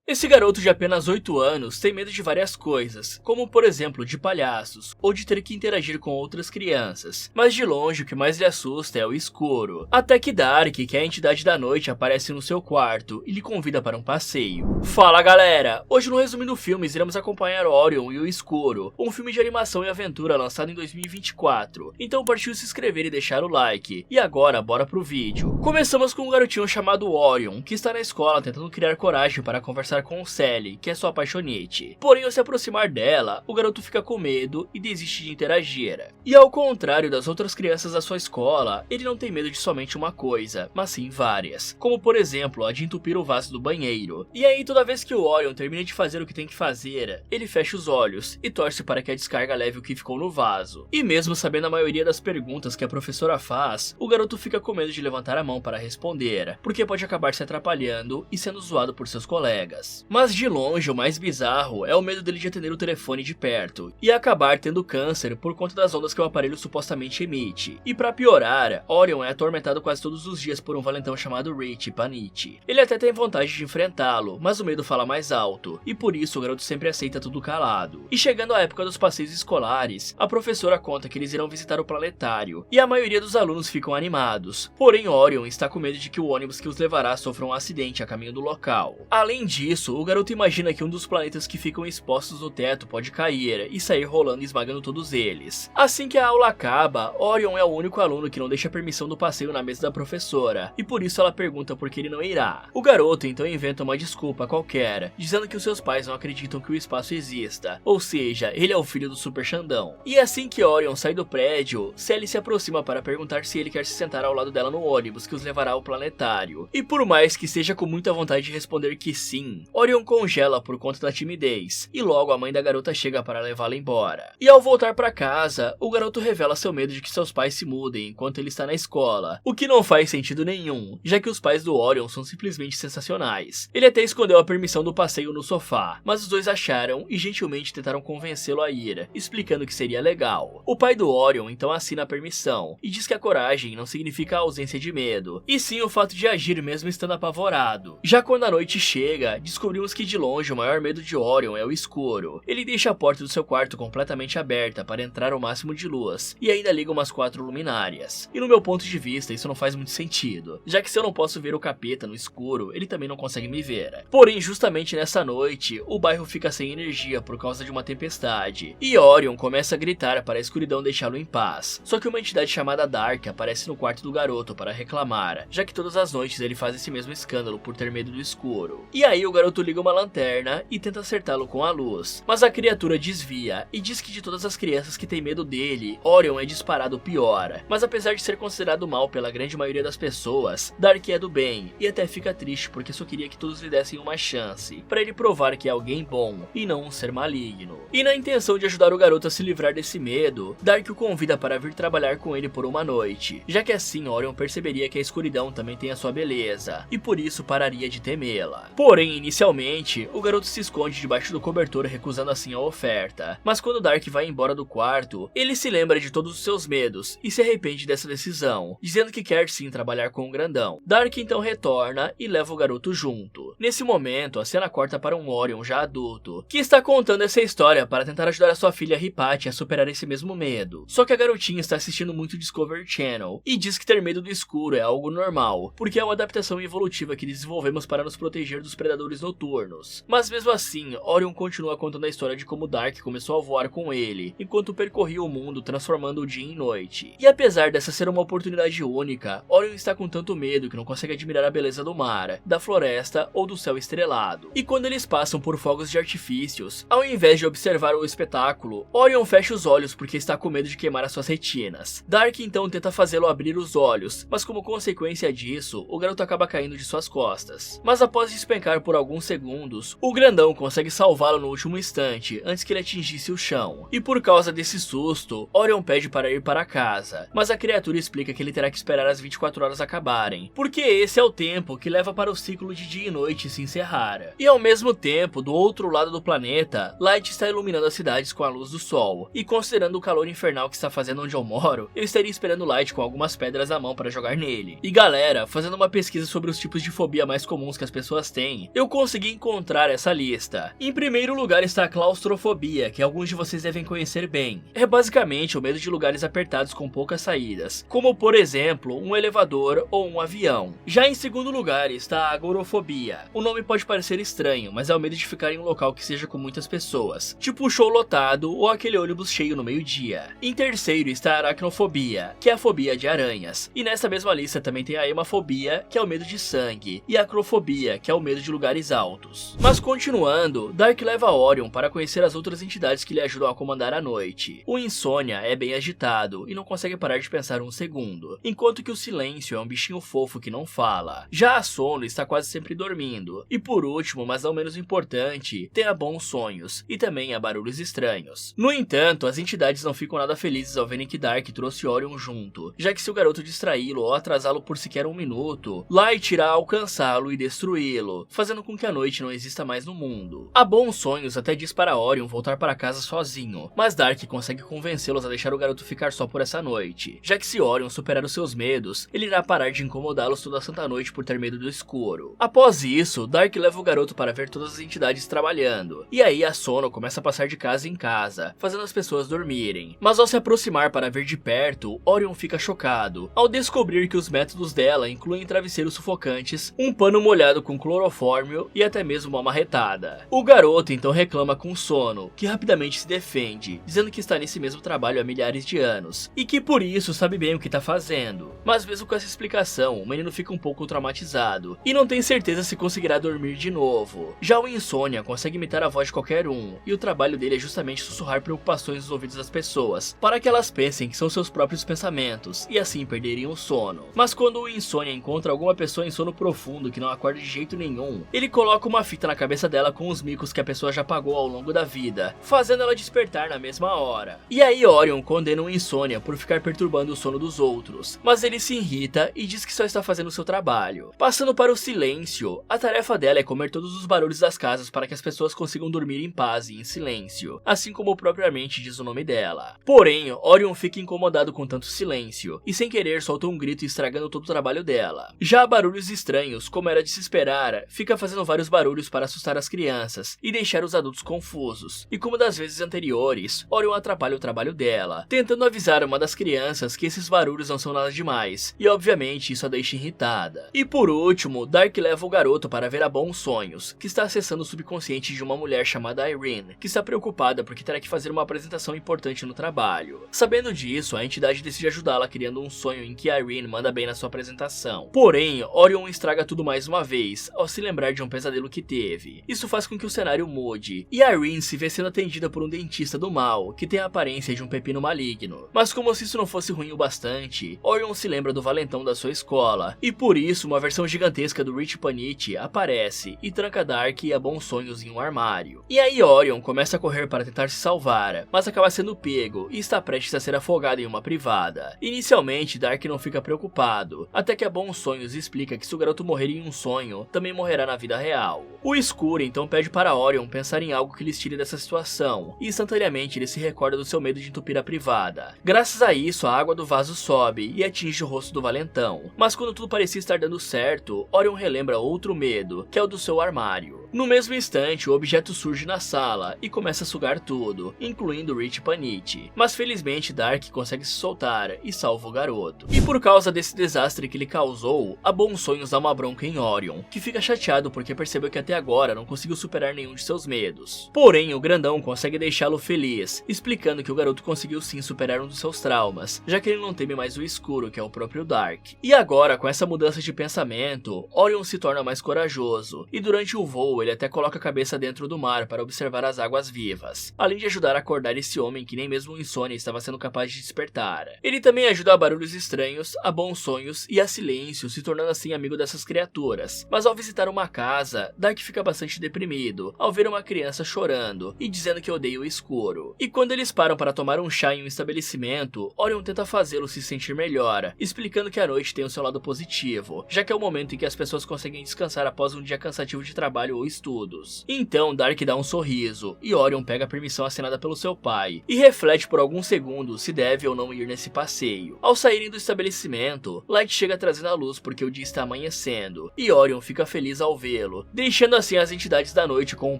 Esse garoto de apenas 8 anos tem medo de várias coisas, como por exemplo de palhaços, ou de ter que interagir com outras crianças, mas de longe o que mais lhe assusta é o escuro. Até que Dark, que é a entidade da noite, aparece no seu quarto e lhe convida para um passeio. Fala galera, hoje no Resumindo Filmes iremos acompanhar Orion e o Escuro, um filme de animação e aventura lançado em 2024, então partiu se inscrever e deixar o like. E agora bora pro vídeo. Começamos com um garotinho chamado Orion, que está na escola tentando criar coragem para conversar com Sally, que é sua apaixonite. Porém, ao se aproximar dela, o garoto fica com medo e desiste de interagir. E ao contrário das outras crianças da sua escola, ele não tem medo de somente uma coisa, mas sim várias, como por exemplo a de entupir o vaso do banheiro. E aí toda vez que o Orion termina de fazer o que tem que fazer, ele fecha os olhos e torce para que a descarga leve o que ficou no vaso. E mesmo sabendo a maioria das perguntas que a professora faz, o garoto fica com medo de levantar a mão para responder, porque pode acabar se atrapalhando e sendo zoado por seus colegas. Mas de longe o mais bizarro é o medo dele de atender o telefone de perto e acabar tendo câncer por conta das ondas que o aparelho supostamente emite. E pra piorar, Orion é atormentado quase todos os dias por um valentão chamado Rich Panichi. Ele até tem vontade de enfrentá-lo, mas o medo fala mais alto, e por isso o garoto sempre aceita tudo calado. E chegando à época dos passeios escolares, a professora conta que eles irão visitar o planetário, e a maioria dos alunos ficam animados. Porém Orion está com medo de que o ônibus que os levará sofra um acidente a caminho do local. Além disso, o garoto imagina que um dos planetas que ficam expostos no teto pode cair e sair rolando e esmagando todos eles. Assim que a aula acaba, Orion é o único aluno que não deixa permissão do passeio na mesa da professora, e por isso ela pergunta por que ele não irá. O garoto então inventa uma desculpa qualquer, dizendo que os seus pais não acreditam que o espaço exista, ou seja, ele é o filho do Super Xandão. E assim que Orion sai do prédio, Sally se aproxima para perguntar se ele quer se sentar ao lado dela no ônibus que os levará ao planetário. E por mais que seja com muita vontade de responder que sim, Orion congela por conta da timidez, e logo a mãe da garota chega para levá-la embora. E ao voltar para casa, o garoto revela seu medo de que seus pais se mudem enquanto ele está na escola, o que não faz sentido nenhum, já que os pais do Orion são simplesmente sensacionais. Ele até escondeu a permissão do passeio no sofá, mas os dois acharam e gentilmente tentaram convencê-lo a ir, explicando que seria legal. O pai do Orion então assina a permissão, e diz que a coragem não significa a ausência de medo, e sim o fato de agir mesmo estando apavorado. Já quando a noite chega, descobrimos que de longe o maior medo de Orion é o escuro. Ele deixa a porta do seu quarto completamente aberta para entrar o máximo de luz, e ainda liga umas 4 luminárias. E no meu ponto de vista isso não faz muito sentido, já que se eu não posso ver o capeta no escuro, ele também não consegue me ver. Porém, justamente nessa noite, o bairro fica sem energia por causa de uma tempestade, e Orion começa a gritar para a escuridão deixá-lo em paz. Só que uma entidade chamada Dark aparece no quarto do garoto para reclamar, já que todas as noites ele faz esse mesmo escândalo por ter medo do escuro. E aí o garoto liga uma lanterna e tenta acertá-lo com a luz, mas a criatura desvia e diz que de todas as crianças que tem medo dele, Orion é disparado pior. Mas apesar de ser considerado mal pela grande maioria das pessoas, Dark é do bem e até fica triste porque só queria que todos lhe dessem uma chance, para ele provar que é alguém bom e não um ser maligno. E na intenção de ajudar o garoto a se livrar desse medo, Dark o convida para vir trabalhar com ele por uma noite, já que assim Orion perceberia que a escuridão também tem a sua beleza, e por isso pararia de temê-la. Porém, inicialmente, o garoto se esconde debaixo do cobertor recusando assim a oferta, mas quando Dark vai embora do quarto, ele se lembra de todos os seus medos e se arrepende dessa decisão, dizendo que quer sim trabalhar com o grandão. Dark então retorna e leva o garoto junto. Nesse momento, a cena corta para um Orion já adulto, que está contando essa história para tentar ajudar a sua filha Hypatia a superar esse mesmo medo. Só que a garotinha está assistindo muito Discovery Channel e diz que ter medo do escuro é algo normal, porque é uma adaptação evolutiva que desenvolvemos para nos proteger dos predadores noturnos. Mas mesmo assim, Orion continua contando a história de como Dark começou a voar com ele, enquanto percorria o mundo transformando o dia em noite. E apesar dessa ser uma oportunidade única, Orion está com tanto medo que não consegue admirar a beleza do mar, da floresta ou do céu estrelado. E quando eles passam por fogos de artifícios, ao invés de observar o espetáculo, Orion fecha os olhos porque está com medo de queimar as suas retinas. Dark então tenta fazê-lo abrir os olhos, mas como consequência disso, o garoto acaba caindo de suas costas. Mas após despencar por alguns segundos, o grandão consegue salvá-lo no último instante, antes que ele atingisse o chão. E por causa desse susto, Orion pede para ir para casa, mas a criatura explica que ele terá que esperar as 24 horas acabarem, porque esse é o tempo que leva para o ciclo de dia e noite se encerrar. E ao mesmo tempo, do outro lado do planeta, Light está iluminando as cidades com a luz do sol, e considerando o calor infernal que está fazendo onde eu moro, eu estaria esperando Light com algumas pedras à mão para jogar nele. E galera, fazendo uma pesquisa sobre os tipos de fobia mais comuns que as pessoas têm, eu consegui encontrar essa lista. Em primeiro lugar está a claustrofobia, que alguns de vocês devem conhecer bem. É basicamente o medo de lugares apertados com poucas saídas, como por exemplo um elevador ou um avião. Já em segundo lugar está a agorafobia. O nome pode parecer estranho, mas é o medo de ficar em um local que seja com muitas pessoas, tipo o show lotado ou aquele ônibus cheio no meio-dia. Em terceiro está a aracnofobia, que é a fobia de aranhas. E nessa mesma lista também tem a hemafobia, que é o medo de sangue, e a acrofobia, que é o medo de lugares altos. Mas continuando, Dark leva Orion para conhecer as outras entidades que lhe ajudam a comandar a noite. O Insônia é bem agitado e não consegue parar de pensar um segundo, enquanto que o Silêncio é um bichinho fofo que não fala. Já a Sono está quase sempre dormindo. E por último, mas não menos importante, tem a Bons Sonhos e também a Barulhos Estranhos. No entanto, as entidades não ficam nada felizes ao verem que Dark trouxe Orion junto, já que se o garoto distraí-lo ou atrasá-lo por sequer um minuto, Light irá alcançá-lo e destruí-lo, fazendo com que a noite não exista mais no mundo. A Bons Sonhos até diz para Orion voltar para casa sozinho, mas Dark consegue convencê-los a deixar o garoto ficar só por essa noite, já que se Orion superar os seus medos, ele irá parar de incomodá-los toda a santa noite por ter medo do escuro. Após isso, Dark leva o garoto para ver todas as entidades trabalhando, e aí a Sono começa a passar de casa em casa, fazendo as pessoas dormirem. Mas ao se aproximar para ver de perto, Orion fica chocado, ao descobrir que os métodos dela incluem travesseiros sufocantes, um pano molhado com clorofórmio e até mesmo uma marretada. O garoto então reclama com Sono, que rapidamente se defende, dizendo que está nesse mesmo trabalho há milhares de anos, e que por isso sabe bem o que está fazendo. Mas mesmo com essa explicação, o menino fica um pouco traumatizado, e não tem certeza se conseguirá dormir de novo. Já o Insônia consegue imitar a voz de qualquer um, e o trabalho dele é justamente sussurrar preocupações nos ouvidos das pessoas, para que elas pensem que são seus próprios pensamentos, e assim perderem o sono. Mas quando o Insônia encontra alguma pessoa em sono profundo que não acorda de jeito nenhum, ele coloca uma fita na cabeça dela com os micos que a pessoa já pagou ao longo da vida, fazendo ela despertar na mesma hora. E aí Orion condena o Insônia por ficar perturbando o sono dos outros, mas ele se irrita e diz que só está fazendo o seu trabalho. Passando para o Silêncio, a tarefa dela é comer todos os barulhos das casas para que as pessoas consigam dormir em paz e em silêncio, assim como propriamente diz o nome dela. Porém, Orion fica incomodado com tanto silêncio, e sem querer solta um grito estragando todo o trabalho dela. Já a Barulhos Estranhos, como era de se esperar, fica fazendo vários barulhos para assustar as crianças e deixar os adultos confusos. E como das vezes anteriores, Orion atrapalha o trabalho dela, tentando avisar uma das crianças que esses barulhos não são nada demais, e obviamente isso a deixa irritada. E por último, Dark leva o garoto para ver a Bons Sonhos, que está acessando o subconsciente de uma mulher chamada Irene, que está preocupada porque terá que fazer uma apresentação importante no trabalho. Sabendo disso, a entidade decide ajudá-la criando um sonho em que Irene manda bem na sua apresentação. Porém, Orion estraga tudo mais uma vez, ao se lembrar de um pesadelo que teve. Isso faz com que o cenário mude, e Irene se vê sendo atendida por um dentista do mal, que tem a aparência de um pepino maligno. Mas como se isso não fosse ruim o bastante, Orion se lembra do valentão da sua escola, e por isso uma versão gigantesca do Rich Panicci aparece e tranca Dark e a Bons Sonhos em um armário. E aí Orion começa a correr para tentar se salvar, mas acaba sendo pego e está prestes a ser afogado em uma privada. Inicialmente Dark não fica preocupado, até que a Bons Sonhos explica que se o garoto morrer em um sonho, também morrerá na vida real. O escuro então pede para Orion pensar em algo que lhes tire dessa situação, e instantaneamente ele se recorda do seu medo de entupir a privada. Graças a isso, a água do vaso sobe e atinge o rosto do valentão, mas quando tudo parecia estar dando certo, Orion relembra outro medo, que é o do seu armário. No mesmo instante, o objeto surge na sala e começa a sugar tudo, incluindo Rich Panicci, mas felizmente Dark consegue se soltar e salva o garoto. E por causa desse desastre que ele causou, a Bons Sonhos dá uma bronca em Orion, que fica chateado porque percebeu que até agora não conseguiu superar nenhum de seus medos. Porém, o grandão consegue deixá-lo feliz, explicando que o garoto conseguiu sim superar um dos seus traumas, já que ele não teme mais o escuro, que é o próprio Dark. E agora, com essa mudança de pensamento, Orion se torna mais corajoso, e durante o voo ele até coloca a cabeça dentro do mar para observar as águas vivas, além de ajudar a acordar esse homem que nem mesmo o Insônia estava sendo capaz de despertar. Ele também ajuda a Barulhos Estranhos, a Bons Sonhos e a Silêncio, se tornando assim amigo dessas criaturas. Mas ao visitar uma casa, Dark fica bastante deprimido ao ver uma criança chorando e dizendo que odeia o escuro. E quando eles param para tomar um chá em um estabelecimento, Orion tenta fazê-lo se sentir melhor, explicando que a noite tem o seu lado positivo, já que é o momento em que as pessoas conseguem descansar após um dia cansativo de trabalho ou estudos. Então Dark dá um sorriso e Orion pega a permissão assinada pelo seu pai e reflete por alguns segundos se deve ou não ir nesse passeio. Ao saírem do estabelecimento, Light chega trazendo a luz porque o dia está amanhecendo e Orion fica feliz ao vê-lo, deixando assim as entidades da noite com um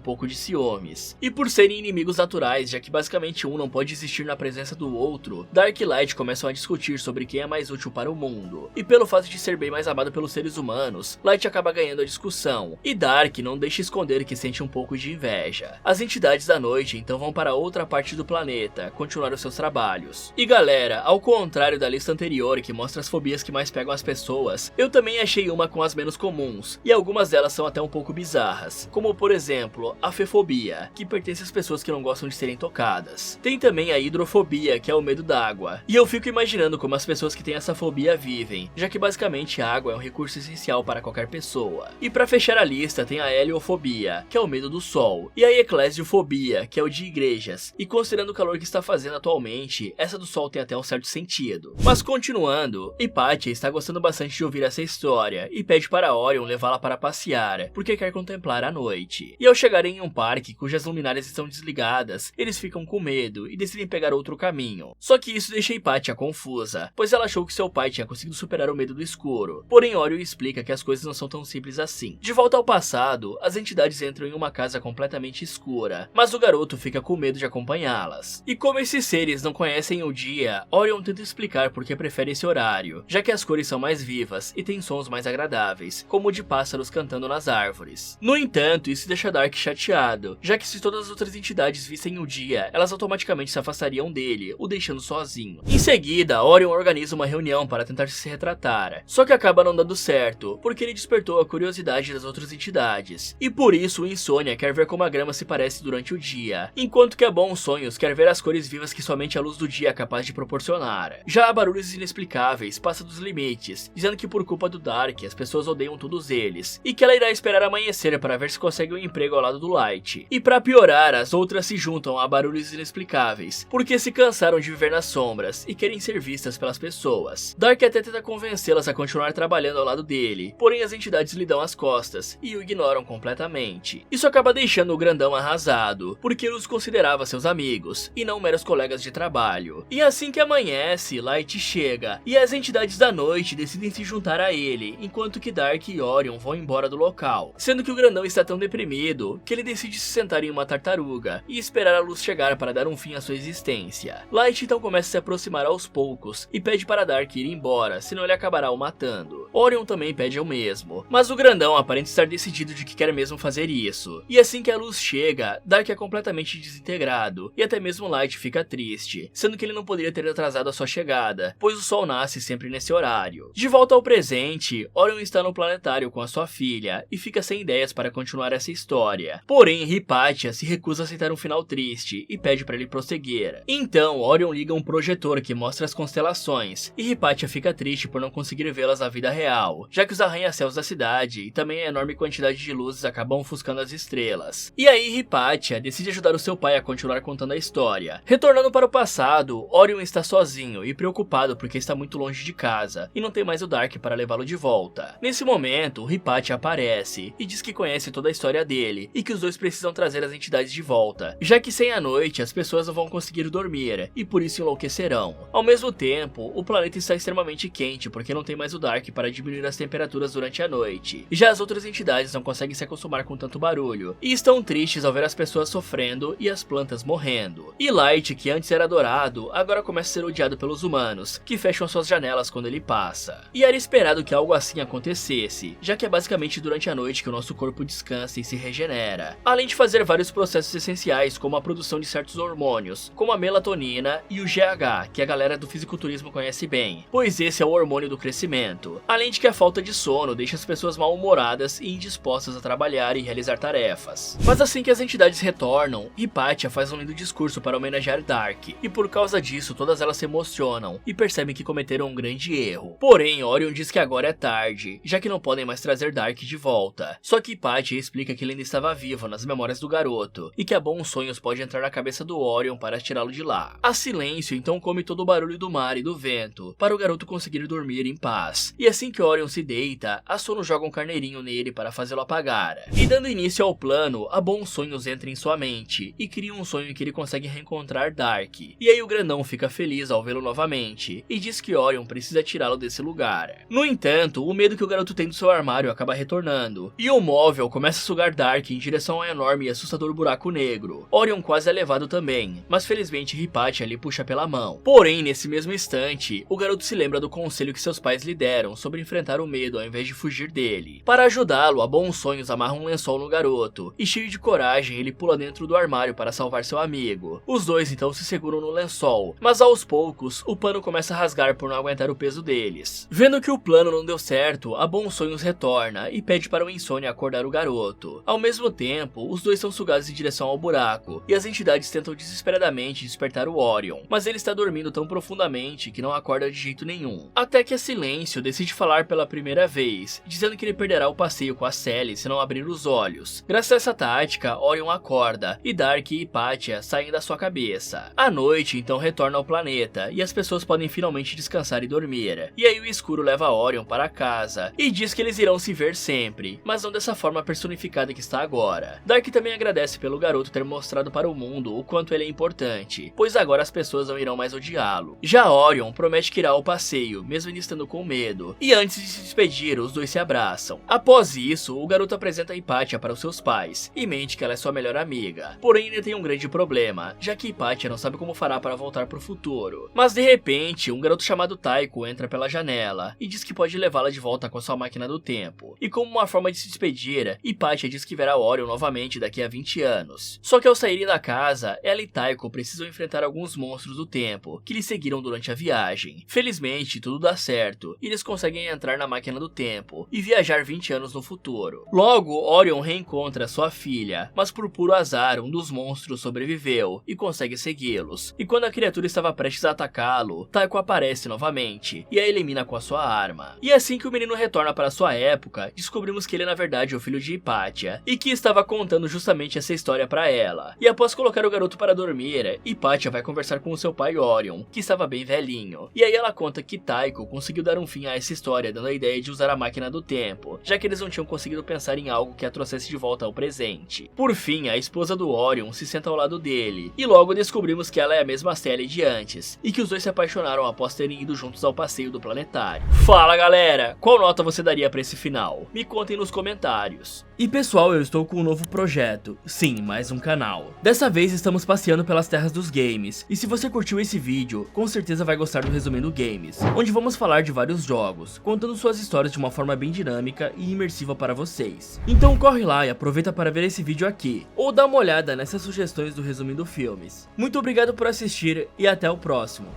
pouco de ciúmes. E por serem inimigos naturais, já que basicamente um não pode existir na presença do outro, Dark e Light começam a discutir sobre quem é mais útil para o mundo. E pelo fato de ser bem mais amado pelos seres humanos, Light acaba ganhando a discussão, e Dark não deixa esconder que sente um pouco de inveja. As entidades da noite então vão para outra parte do planeta, continuar os seus trabalhos. E galera, ao contrário da lista anterior que mostra as fobias que mais pegam as pessoas, eu também achei uma com as menos comuns, e algumas delas são até um pouco bizarras, como por exemplo, a fefobia, que pertence às pessoas que não gostam de serem tocadas. Tem também a hidrofobia, que é o medo d'água, e eu fico imaginando como as pessoas que têm essa fobia vivem, já que basicamente a água é um recurso essencial para qualquer pessoa. E para fechar a lista tem a heliofobia, que é o medo do sol, e a eclesiofobia, que é o de igrejas, e considerando o calor que está fazendo atualmente, essa do sol tem até um certo sentido. Mas continuando, Hypatia está gostando bastante de ouvir essa história, e pede para Orion levá-la para passear, porque quer contemplar a noite. E ao chegarem em um parque cujas luminárias estão desligadas, eles ficam com medo e decidem pegar outro caminho. Só que isso deixa Hypatia confusa, pois ela achou que seu pai tinha conseguido superar o medo do escuro. Porém Orion explica que as coisas não são tão simples assim. De volta ao passado, as entidades entram em uma casa completamente escura, mas o garoto fica com medo de acompanhá-las. E como esses seres não conhecem o dia, Orion tenta explicar por que prefere esse horário, já que as cores são mais vivas e tem sons mais agradáveis, como o de pássaros cantando nas árvores. No entanto, isso deixa Dark chateado, já que se todas as outras entidades vissem o dia, elas automaticamente se afastariam dele, o deixando sozinho. Em seguida, Orion organiza uma reunião para tentar se retratar, só que acaba não dando certo, porque ele despertou a curiosidade das outras entidades, e por isso o Insônia quer ver como a grama se parece durante o dia, enquanto que a Bons Sonhos quer ver as cores vivas que somente a luz do dia é capaz de proporcionar. Já a Barulhos Inexplicáveis passa dos limites, dizendo que por culpa do Dark as pessoas odeiam todos eles, e que ela irá esperar amanhecer para ver se consegue um emprego ao lado do Light. E para piorar, as outras se juntam a Barulhos Inexplicáveis, porque se cansaram de viver nas sombras e querem ser vistas pelas pessoas. Dark até tenta convencê-las a continuar trabalhando ao lado dele, porém as entidades lhe dão as costas e o ignoram completamente. Isso acaba deixando o grandão arrasado, porque ele os considerava seus amigos e não meros colegas de trabalho. E assim que amanhece, Light chega e as entidades da noite decidem se juntar a ele, enquanto que Dark e Orion vão embora do local, sendo que o grandão está tão deprimido que ele decide se sentar em uma tartaruga e esperar a luz chegar para dar um fim à sua existência. Light então começa a se aproximar aos poucos e pede para Dark ir embora, senão ele acabará o matando. Orion também pede o mesmo, mas o grandão aparenta estar decidido de que quer mesmo fazer isso. E assim que a luz chega, Dark é completamente desintegrado e até mesmo Light fica triste, sendo que ele não poderia ter atrasado a sua chegada, pois o sol nasce sempre nesse horário. De volta ao presente, Orion está no planetário com a sua filha e fica sem ideias para continuar essa história. Porém, Hypatia se recusa a aceitar um final triste e pede para ele prosseguir. Então, Orion liga um projetor que mostra as constelações, e Hypatia fica triste por não conseguir vê-las na vida real, já que os arranha-céus da cidade e também a enorme quantidade de luzes acabam ofuscando as estrelas. E aí Hypatia decide ajudar o seu pai a continuar contando a história. Retornando para o passado, Orion está sozinho e preocupado porque está muito longe de casa e não tem mais o Dark para levá-lo de volta. Nesse momento, Hypatia aparece e diz que conhece toda a história dele e que os dois precisam trazer as entidades de volta, já que sem a noite as pessoas não vão conseguir dormir e por isso enlouquecerão. Ao mesmo tempo, o planeta está extremamente quente porque não tem mais o Dark para diminuir as temperaturas durante a noite. Já as outras entidades não conseguem se acostumar com tanto barulho e estão tristes ao ver as pessoas sofrendo e as plantas morrendo. E Light, que antes era adorado, agora começa a ser odiado pelos humanos, que fecham suas janelas quando ele passa. E era esperado que algo assim acontecesse, já que é basicamente durante a noite que o nosso corpo descansa e se regenera, além de fazer vários processos essenciais como a produção de certos hormônios, como a melatonina e o GH, que a galera do fisiculturismo conhece bem, pois esse é o hormônio do crescimento, além de que a falta de sono deixa as pessoas mal-humoradas e indispostas a trabalhar e realizar tarefas. Mas assim que as entidades retornam, Hypatia faz um lindo discurso para homenagear Dark, e por causa disso todas elas se emocionam e percebem que cometeram um grande erro. Porém, Orion diz que agora é tarde, já que não podem mais trazer Dark de volta. Só que Hypatia explica que ele ainda estava vivo nas memórias do garoto, e que a Bons Sonhos pode entrar na cabeça do Orion para tirá-lo de lá. A Silêncio então come todo o barulho do mar e do vento, para o garoto conseguir dormir em paz. E assim que Orion se deita, a Sono joga um carneirinho nele para fazê-lo apagar. cara. E dando início ao plano, a Bons Sonhos entra em sua mente e cria um sonho em que ele consegue reencontrar Dark. E aí o grandão fica feliz ao vê-lo novamente e diz que Orion precisa tirá-lo desse lugar. No entanto, o medo que o garoto tem do seu armário acaba retornando, e o móvel começa a sugar Dark em direção ao enorme e assustador buraco negro. Orion quase é levado também, mas felizmente Hypatia lhe puxa pela mão. Porém, nesse mesmo instante, o garoto se lembra do conselho que seus pais lhe deram sobre enfrentar o medo ao invés de fugir dele. Para ajudá-lo, a Bons Sonhos amarra um lençol no garoto, e cheio de coragem, ele pula dentro do armário para salvar seu amigo. Os dois então se seguram no lençol, mas aos poucos, o pano começa a rasgar por não aguentar o peso deles. Vendo que o plano não deu certo, a Bons Sonhos retorna e pede para o Insônia acordar o garoto. Ao mesmo tempo, os dois são sugados em direção ao buraco, e as entidades tentam desesperadamente despertar o Orion, mas ele está dormindo tão profundamente que não acorda de jeito nenhum. Até que a Silêncio decide falar pela primeira vez, dizendo que ele perderá o passeio com a Sally se não abrir os olhos. Graças a essa tática, Orion acorda, e Dark e Hypatia saem da sua cabeça. A noite então retorna ao planeta, e as pessoas podem finalmente descansar e dormir. E aí o escuro leva Orion para casa, e diz que eles irão se ver sempre, mas não dessa forma personificada que está agora. Dark também agradece pelo garoto ter mostrado para o mundo o quanto ele é importante, pois agora as pessoas não irão mais odiá-lo. Já Orion promete que irá ao passeio, mesmo ele estando com medo, e antes de se despedir, os dois se abraçam. Após isso, o garoto apresenta Hypatia para os seus pais, e mente que ela é sua melhor amiga. Porém, ele tem um grande problema, já que Hypatia não sabe como fará para voltar para o futuro. Mas de repente, um garoto chamado Taiko entra pela janela, e diz que pode levá-la de volta com a sua máquina do tempo. E como uma forma de se despedir, Hypatia diz que verá Orion novamente daqui a 20 anos. Só que ao saírem da casa, ela e Taiko precisam enfrentar alguns monstros do tempo, que lhes seguiram durante a viagem. Felizmente, tudo dá certo, e eles conseguem entrar na máquina do tempo, e viajar 20 anos no futuro. Logo, Orion reencontra sua filha, mas por puro azar, um dos monstros sobreviveu, e consegue segui-los. E quando a criatura estava prestes a atacá-lo, Taiko aparece novamente, e a elimina com a sua arma. E assim que o menino retorna para sua época, descobrimos que ele na verdade é o filho de Hypatia, e que estava contando justamente essa história para ela. E após colocar o garoto para dormir, Hypatia vai conversar com o seu pai Orion, que estava bem velhinho. E aí ela conta que Taiko conseguiu dar um fim a essa história, dando a ideia de usar a máquina do tempo, já que eles não tinham conseguido pensar em algo que a trouxesse de volta ao presente. Por fim, a esposa do Orion se senta ao lado dele, e logo descobrimos que ela é a mesma Sally de antes, e que os dois se apaixonaram após terem ido juntos ao passeio do planetário. Fala galera, qual nota você daria para esse final? Me contem nos comentários. E pessoal, eu estou com um novo projeto, sim, mais um canal. Dessa vez estamos passeando pelas terras dos games, e se você curtiu esse vídeo, com certeza vai gostar do Resumindo Games, onde vamos falar de vários jogos, contando suas histórias de uma forma bem dinâmica e imersiva para vocês. Então corre lá e aproveita para ver esse vídeo aqui, ou dá uma olhada nessas sugestões do Resumindo Filmes. Muito obrigado por assistir e até o próximo.